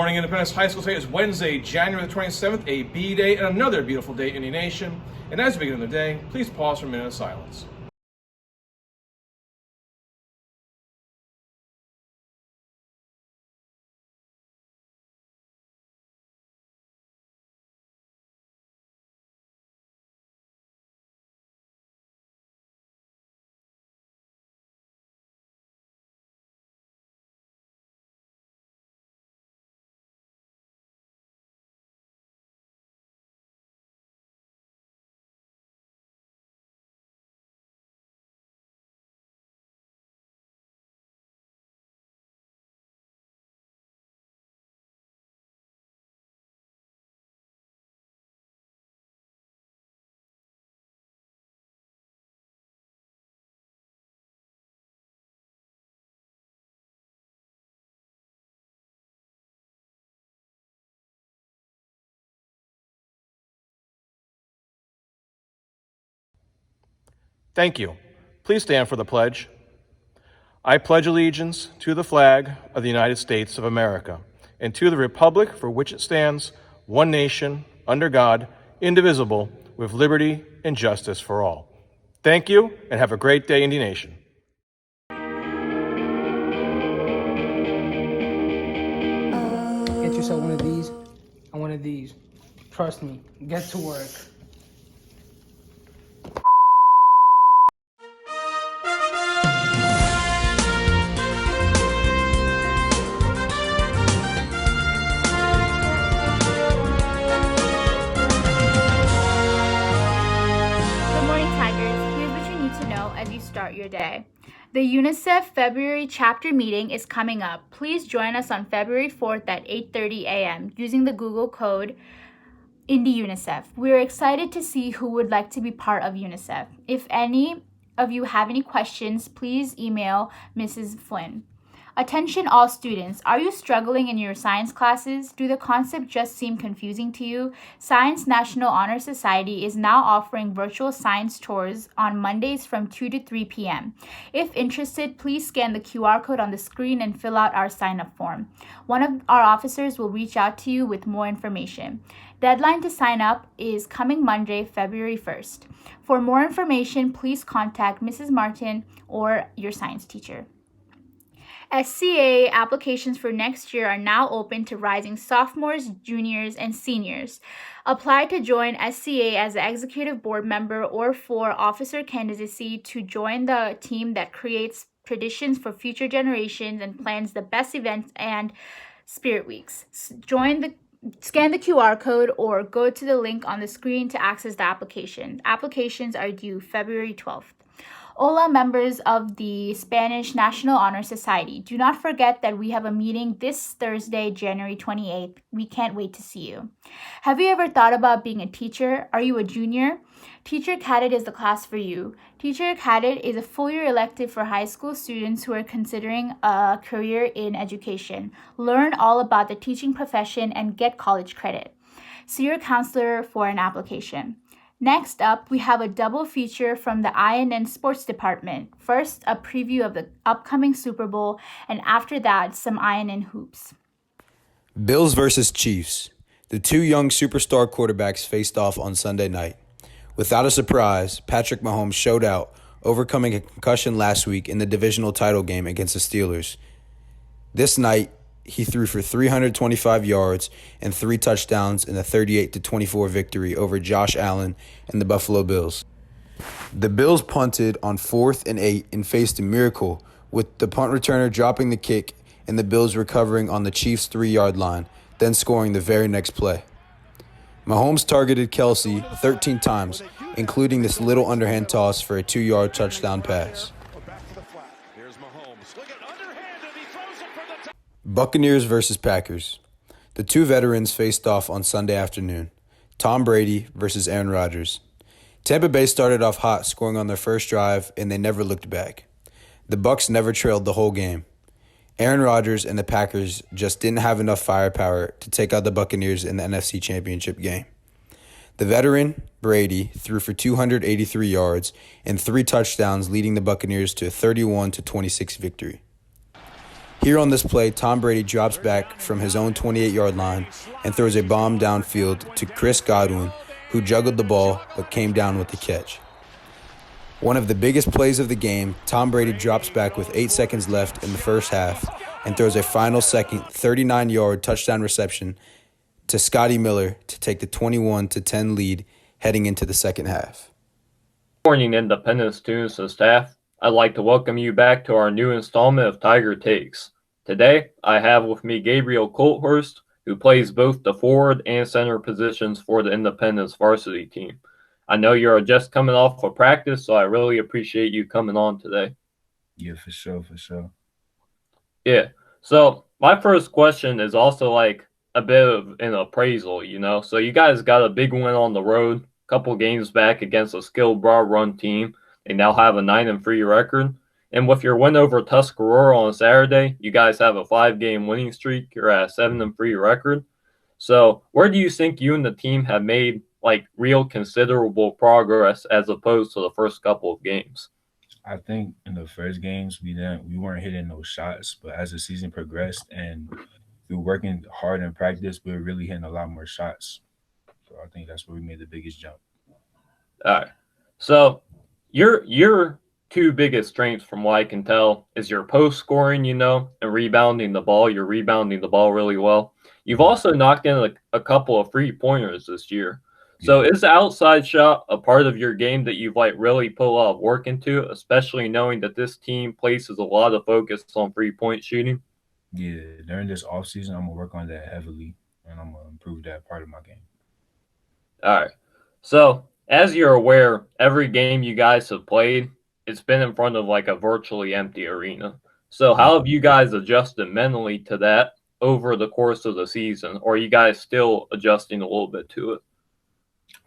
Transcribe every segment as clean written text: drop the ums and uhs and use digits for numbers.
morning, Independence High School. Today is Wednesday, January the 27th, a B-Day, and another beautiful day in Indy Nation. And as we begin the day, please pause for a minute of silence. Thank you. Please stand for the pledge. I pledge allegiance to the flag of the United States of America and to the republic for which it stands, one nation, under God, indivisible, with liberty and justice for all. Thank you, and have a great day, Indy Nation. Get yourself one of these and one of these. Trust me, get to work. As you start your day. The UNICEF February chapter meeting is coming up. Please join us on February 4th at 8:30 a.m. using the Google code Indy UNICEF. We're excited to see who would like to be part of UNICEF. If any of you have any questions, please email Mrs. Flynn. Attention all students, are you struggling in your science classes? Do the concepts just seem confusing to you? Science National Honor Society is now offering virtual science tours on Mondays from 2 to 3 p.m. If interested, please scan the QR code on the screen and fill out our sign-up form. One of our officers will reach out to you with more information. Deadline to sign up is coming Monday, February 1st. For more information, please contact Mrs. Martin or your science teacher. SCA applications for next year are now open to rising sophomores, juniors, and seniors. Apply to join SCA as an executive board member or for officer candidacy to join the team that creates traditions for future generations and plans the best events and spirit weeks. Scan the QR code or go to the link on the screen to access the application. Applications are due February 12th. Hola, members of the Spanish National Honor Society. Do not forget that we have a meeting this Thursday, January 28th. We can't wait to see you. Have you ever thought about being a teacher? Are you a junior? Teacher Cadet is the class for you. Teacher Cadet is a full-year elective for high school students who are considering a career in education. Learn all about the teaching profession and get college credit. See your counselor for an application. Next up, we have a double feature from the INN Sports Department. First, a preview of the upcoming Super Bowl, and after that, some INN hoops. Bills versus Chiefs. The two young superstar quarterbacks faced off on Sunday night. Without a surprise, Patrick Mahomes showed out, overcoming a concussion last week in the divisional title game against the Steelers. This night, he threw for 325 yards and 3 touchdowns in a 38-24 victory over Josh Allen and the Buffalo Bills. The Bills punted on 4th and 8 and faced a miracle, with the punt returner dropping the kick and the Bills recovering on the Chiefs' 3-yard line, then scoring the very next play. Mahomes targeted Kelsey 13 times, including this little underhand toss for a 2-yard touchdown pass. Buccaneers versus Packers. The two veterans faced off on Sunday afternoon. Tom Brady versus Aaron Rodgers. Tampa Bay started off hot, scoring on their first drive, and they never looked back. The Bucs never trailed the whole game. Aaron Rodgers and the Packers just didn't have enough firepower to take out the Buccaneers in the NFC Championship game. The veteran, Brady, threw for 283 yards and 3 touchdowns, leading the Buccaneers to a 31-26 victory. Here on this play, Tom Brady drops back from his own 28-yard line and throws a bomb downfield to Chris Godwin, who juggled the ball but came down with the catch. One of the biggest plays of the game, Tom Brady drops back with 8 seconds left in the first half and throws a final second 39-yard touchdown reception to Scotty Miller to take the 21-10 lead heading into the second half. Good morning, Independence students and staff. I'd like to welcome you back to our new installment of Tiger Takes. Today, I have with me Gabriel Colthurst, who plays both the forward and center positions for the Independence varsity team. I know you're just coming off of practice, so I really appreciate you coming on today. Yeah, for sure. Yeah, so my first question is also like a bit of an appraisal, So you guys got a big win on the road, a couple games back against a skilled broad run team. They now have a 9-3 record. And with your win over Tuscarora on Saturday, you guys have a 5-game winning streak. You're at a 7-3 record. So where do you think you and the team have made like real considerable progress as opposed to the first couple of games? I think in the first games we weren't hitting those shots, but as the season progressed and through working hard in practice, we were really hitting a lot more shots. So I think that's where we made the biggest jump. All right. So your two biggest strengths, from what I can tell, is your post scoring, and rebounding the ball. You're rebounding the ball really well. You've also knocked in a couple of 3-pointers this year. So is the outside shot a part of your game that you've really put a lot of work into, especially knowing that this team places a lot of focus on 3-point shooting? Yeah, during this offseason, I'm going to work on that heavily, and I'm going to improve that part of my game. All right. So as you're aware, every game you guys have played, it's been in front of a virtually empty arena. So how have you guys adjusted mentally to that over the course of the season? Or are you guys still adjusting a little bit to it?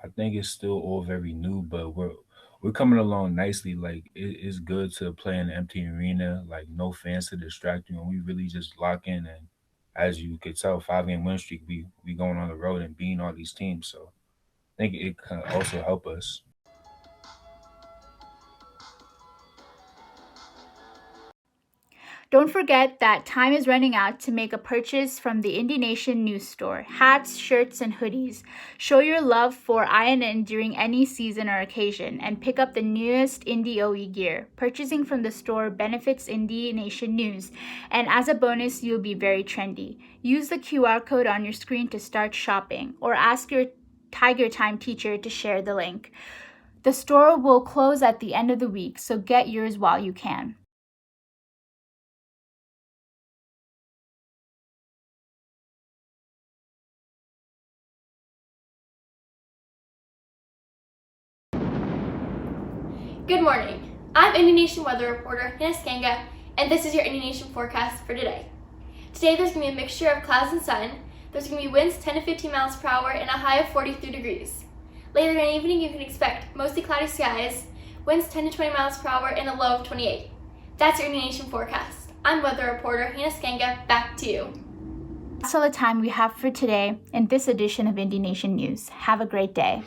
I think it's still all very new, but we're coming along nicely. It's good to play in an empty arena, no fans to distract you, and we really just lock in. And as you could tell, 5-game win streak, we going on the road and beating all these teams. So I think it can also help us. Don't forget that time is running out to make a purchase from the Indy Nation news store. Hats, shirts, and hoodies. Show your love for INN during any season or occasion and pick up the newest Indy OE gear. Purchasing from the store benefits Indy Nation news, and as a bonus, you'll be very trendy. Use the QR code on your screen to start shopping, or ask your Tiger Time teacher to share the link. The store will close at the end of the week, so get yours while you can. Good morning. I'm Indy Nation weather reporter Hannah Skanga, and this is your Indy Nation forecast for today. Today there's going to be a mixture of clouds and sun. There's going to be winds 10 to 15 miles per hour and a high of 43 degrees. Later in the evening you can expect mostly cloudy skies, winds 10 to 20 miles per hour and a low of 28. That's your Indy Nation forecast. I'm weather reporter Hannah Skanga. Back to you. That's all the time we have for today in this edition of Indy Nation News. Have a great day.